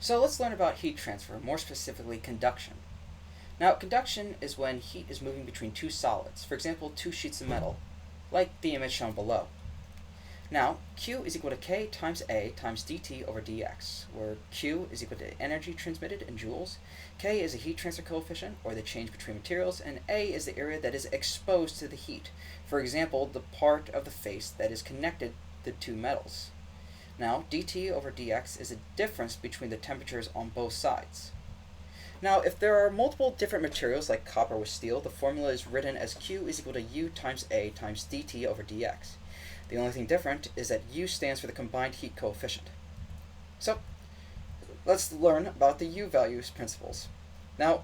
So let's learn about heat transfer, more specifically conduction. Now, conduction is when heat is moving between two solids, for example, two sheets of metal, like the image shown below. Now, Q is equal to K times A times dt over dx, where Q is equal to energy transmitted in joules, K is a heat transfer coefficient, or the change between materials, and A is the area that is exposed to the heat, for example, the part of the face that is connected to two metals. Now, dt over dx is a difference between the temperatures on both sides. Now, if there are multiple different materials like copper with steel, the formula is written as Q is equal to U times A times dt over dx. The only thing different is that U stands for the combined heat coefficient. So, let's learn about the U values principles. Now,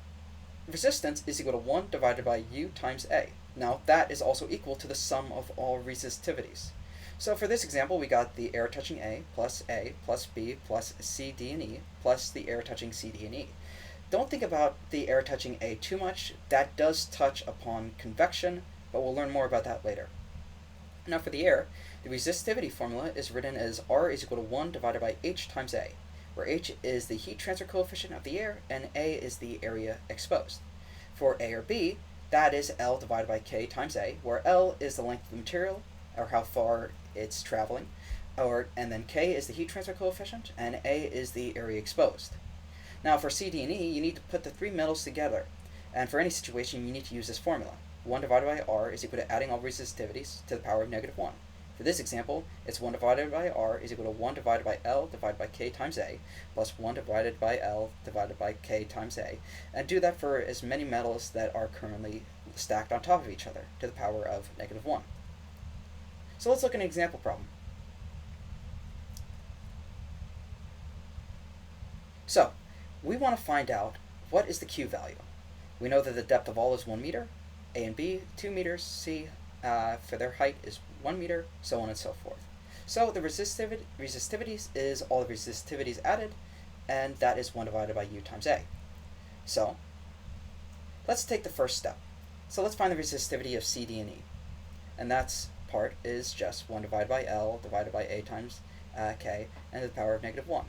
resistance is equal to 1 divided by U times A. Now, that is also equal to the sum of all resistivities. So for this example, we got the air touching A plus B plus C, D, and E plus the air touching C, D, and E. Don't think about the air touching A too much. That does touch upon convection, but we'll learn more about that later. Now for the air, the resistivity formula is written as R is equal to 1 divided by H times A, where H is the heat transfer coefficient of the air and A is the area exposed. For A or B, that is L divided by K times A, where L is the length of the material, or how far it's traveling, and then K is the heat transfer coefficient, and A is the area exposed. Now for C, D, and E, you need to put the three metals together, and for any situation, you need to use this formula. 1 divided by R is equal to adding all resistivities to the power of negative 1. For this example, it's 1 divided by R is equal to 1 divided by L divided by K times A, plus 1 divided by L divided by K times A, and do that for as many metals that are currently stacked on top of each other, to the power of negative 1. So let's look at an example problem. So, we want to find out what is the Q value. We know that the depth of all is 1 meter, A and B 2 meters, C for their height is 1 meter, so on and so forth. So the resistivities is all the resistivities added, and that is 1 divided by U times A. So, let's take the first step. So let's find the resistivity of C, D, and E. And that's part is just 1 divided by L divided by A times K, and to the power of negative 1.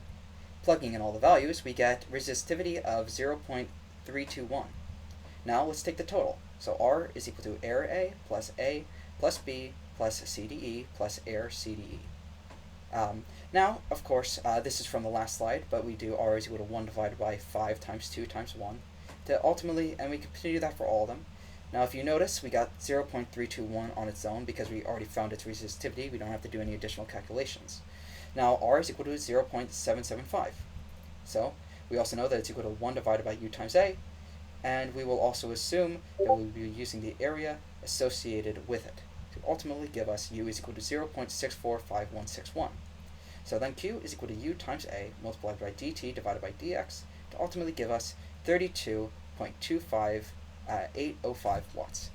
Plugging in all the values, we get resistivity of 0.321. Now let's take the total. So R is equal to AirA plus B plus CDE plus air CDE. Now, of course, this is from the last slide, but we do R is equal to 1 divided by 5 times 2 times 1 to ultimately, and we continue that for all of them. Now, if you notice, we got 0.321 on its own because we already found its resistivity. We don't have to do any additional calculations. Now, R is equal to 0.775. So, we also know that it's equal to 1 divided by U times A, and we will also assume that we'll be using the area associated with it to ultimately give us U is equal to 0.645161. So then Q is equal to U times A multiplied by dt divided by dx to ultimately give us 32.25805 watts.